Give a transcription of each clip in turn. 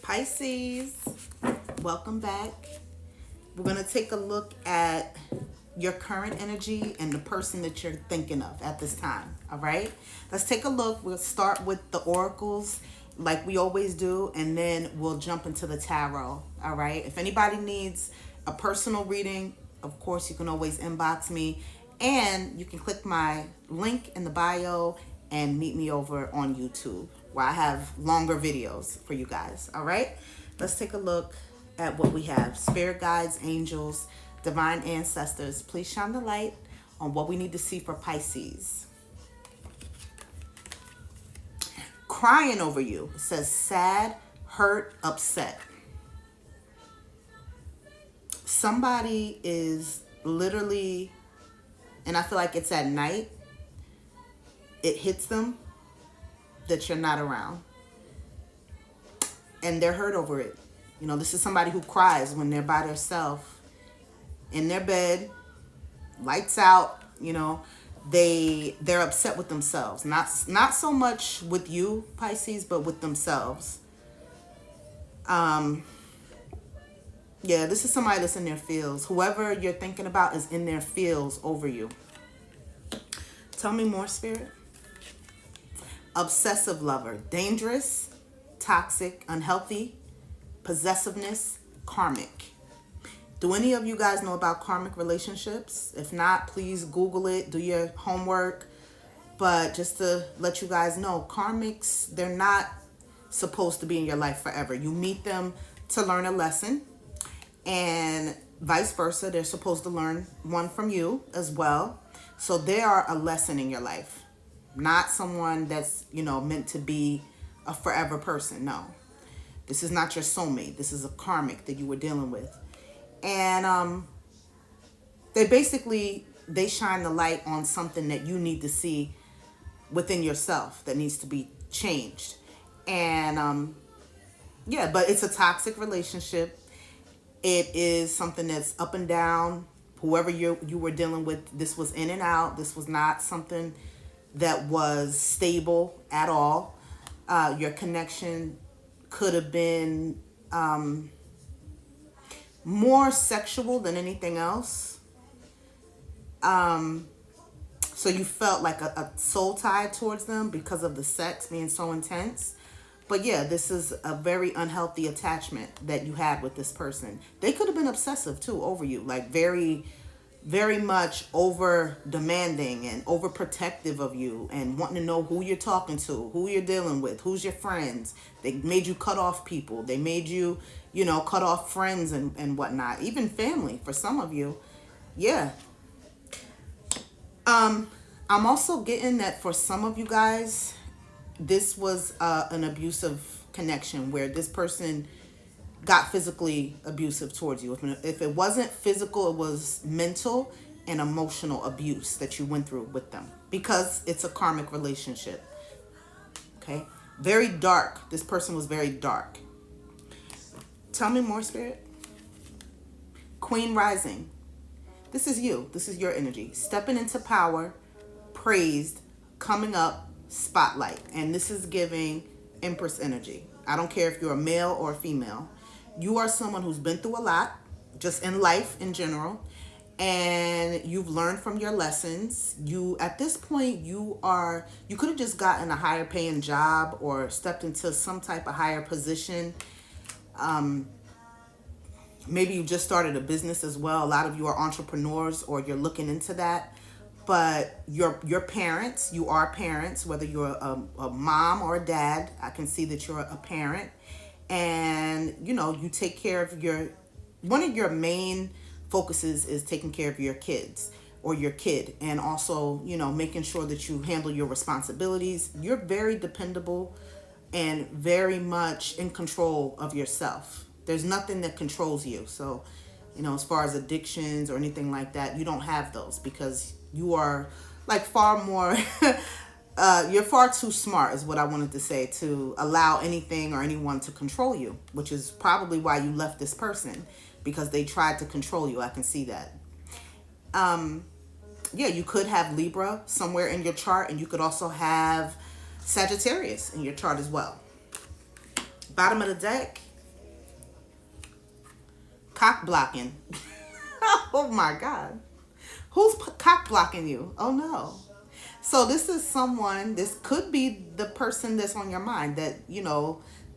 Pisces, welcome back. We're going to take a look at your current energy and the person that you're thinking of at this time. All right, let's take a look. We'll start with the oracles like we always do, and then we'll jump into the tarot. All right, if anybody needs a personal reading, of course you can always inbox me, and you can click my link in the bio and meet me over on YouTube where I have longer videos for you guys. All right, let's take a look at what we have. Spirit guides, angels, divine ancestors, please shine the light on what we need to see for Pisces. Crying over you. It says sad, hurt, upset. Somebody is literally, and I feel like it's at night, it hits them that you're not around. And they're hurt over it. You know, this is somebody who cries when they're by themselves in their bed, lights out, you know, they're upset with themselves. Not so much with you, Pisces, but with themselves. Yeah, this is somebody that's in their feels. Whoever you're thinking about is in their feels over you. Tell me more, Spirit. Obsessive lover, dangerous, toxic, unhealthy, possessiveness, karmic. Do any of you guys know about karmic relationships? If not, please Google it, do your homework. But just to let you guys know, karmics, they're not supposed to be in your life forever. You meet them to learn a lesson, and vice versa. They're supposed to learn one from you as well. So they are a lesson in your life, not someone that's, you know, meant to be a forever person. No, this is not your soulmate. This is a karmic that you were dealing with. And they shine the light on something that you need to see within yourself that needs to be changed. And yeah, but it's a toxic relationship. It is something that's up and down. Whoever you were dealing with, this was in and out. This was not something that was stable at all. Your connection could have been more sexual than anything else. So you felt like a soul tie towards them because of the sex being so intense. But yeah, this is a very unhealthy attachment that you had with this person. They could have been obsessive too over you, like very, very much over demanding and over protective of you and wanting to know who you're talking to, who you're dealing with, who's your friends. They made you cut off people. They made you, you know, cut off friends and whatnot, even family for some of you. Yeah. I'm also getting that for some of you guys, this was an abusive connection where this person got physically abusive towards you. If it wasn't physical, it was mental and emotional abuse that you went through with them because it's a karmic relationship. Okay? Very dark. This person was very dark. Tell me more, Spirit. Queen rising. This is you. This is your energy. Stepping into power, praised, coming up, spotlight. And this is giving Empress energy. I don't care if you're a male or a female. You are someone who's been through a lot, just in life in general, and you've learned from your lessons. You, at this point, you could have just gotten a higher paying job or stepped into some type of higher position. Maybe you just started a business as well. A lot of you are entrepreneurs or you're looking into that. But your parents, you are parents, whether you're a mom or a dad. I can see that you're a parent. And, you know, you take care of one of your main focuses is taking care of your kids or your kid. And also, you know, making sure that you handle your responsibilities. You're very dependable and very much in control of yourself. There's nothing that controls you. So, you know, as far as addictions or anything like that, you don't have those because you are like far more, you're far too smart is what I wanted to say to allow anything or anyone to control you, which is probably why you left this person because they tried to control you. I can see that. Yeah, you could have Libra somewhere in your chart, and you could also have Sagittarius in your chart as well. Bottom of the deck, cock blocking. Oh my God. Who's cock blocking you? Oh no. So this is someone, this could be the person that's on your mind that,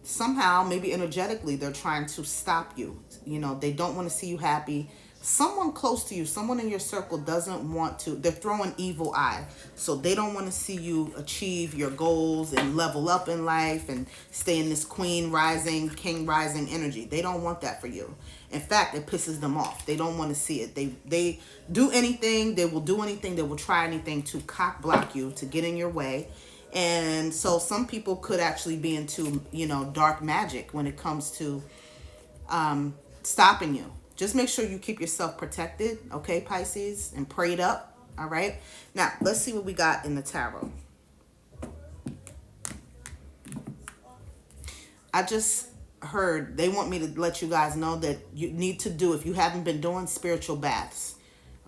somehow, maybe energetically, they're trying to stop you. They don't want to see you happy. Someone close to you, someone in your circle doesn't want to, they're throwing evil eye. So they don't want to see you achieve your goals and level up in life and stay in this queen rising, king rising energy. They don't want that for you. In fact, it pisses them off. They don't want to see it. They do anything, they will do anything, they will try anything to cock block you, to get in your way. And so some people could actually be into, dark magic when it comes to stopping you. Just make sure you keep yourself protected, okay, Pisces, and prayed up, all right? Now, let's see what we got in the tarot. I just heard they want me to let you guys know that you need to do, if you haven't been doing, spiritual baths,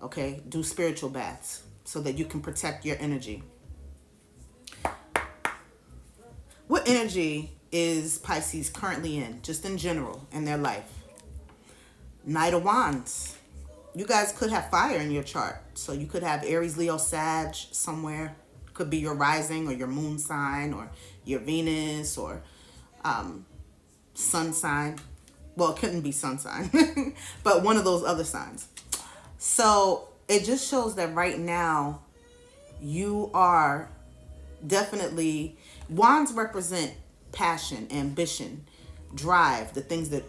okay? Do spiritual baths so that you can protect your energy. What energy is Pisces currently in, just in general, in their life? Knight of Wands. You guys could have fire in your chart. So you could have Aries, Leo, Sag somewhere. Could be your rising or your moon sign or your Venus or sun sign. Well, it couldn't be sun sign, but one of those other signs. So it just shows that right now you are definitely, wands represent passion, ambition, drive, the things that,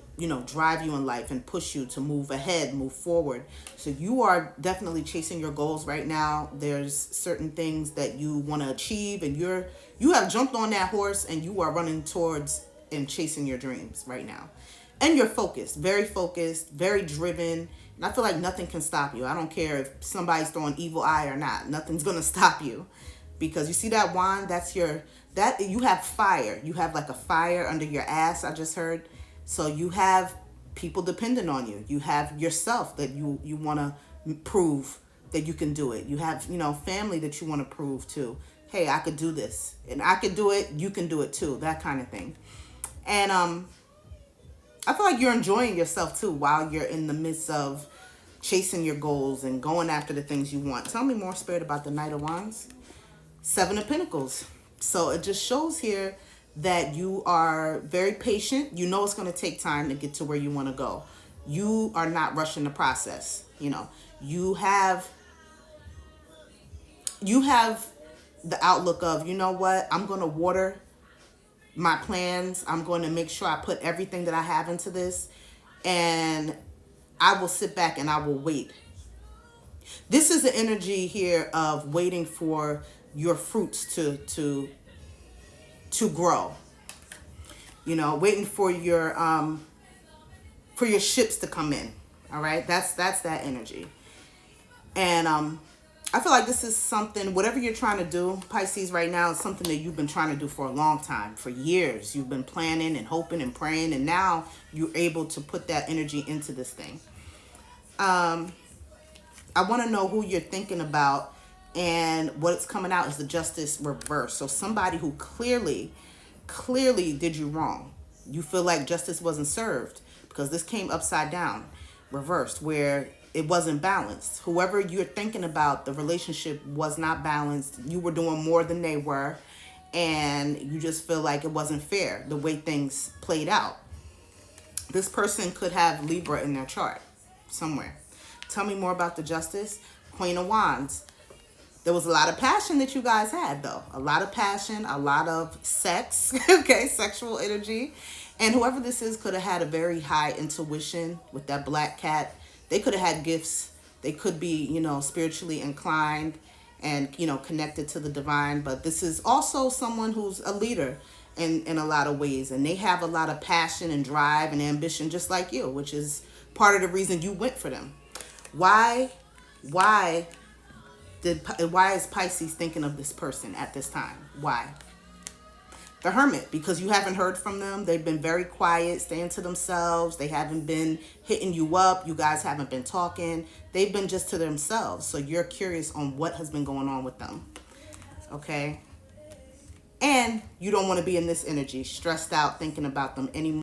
drive you in life and push you to move ahead, move forward. So you are definitely chasing your goals right now. There's certain things that you want to achieve, and you have jumped on that horse and you are running towards and chasing your dreams right now. And you're focused, very driven. And I feel like nothing can stop you. I don't care if somebody's throwing evil eye or not. Nothing's going to stop you. Because you see that wand, you have fire. You have like a fire under your ass, I just heard. So you have people dependent on you. You have yourself that you want to prove that you can do it. You have, family that you want to prove to. Hey, I could do this. And I could do it. You can do it too. That kind of thing. And I feel like you're enjoying yourself too while you're in the midst of chasing your goals and going after the things you want. Tell me more, Spirit, about the Knight of Wands. Seven of Pentacles. So it just shows here that you are very patient. You know it's going to take time to get to where you want to go. You are not rushing the process. You have the outlook of, you know what, I'm going to water my plans. I'm going to make sure I put everything that I have into this, and I will sit back and I will wait. This is the energy here of waiting for your fruits to grow. Waiting for your ships to come in. All right, that's that energy. And I feel like this is something, whatever you're trying to do, Pisces, right now, is something that you've been trying to do for a long time, for years. You've been planning and hoping and praying, and now you're able to put that energy into this thing. I want to know who you're thinking about, and what's coming out is the Justice reverse. So somebody who clearly did you wrong. You feel like justice wasn't served because this came upside down, reversed, where it wasn't balanced. Whoever you're thinking about, the relationship was not balanced. You were doing more than they were, and you just feel like it wasn't fair the way things played out. This person could have Libra in their chart somewhere. Tell me more about the Justice. Queen of Wands. There was a lot of passion that you guys had, though. A lot of passion, a lot of sex, okay, sexual energy. And whoever this is could have had a very high intuition with that black cat. They could have had gifts. They could be, spiritually inclined and, connected to the divine. But this is also someone who's a leader in a lot of ways. And they have a lot of passion and drive and ambition just like you, which is part of the reason you went for them. Why is Pisces thinking of this person at this time? Why? The Hermit, because you haven't heard from them. They've been very quiet, staying to themselves. They haven't been hitting you up. You guys haven't been talking. They've been just to themselves. So you're curious on what has been going on with them. Okay? And you don't want to be in this energy, stressed out, thinking about them anymore.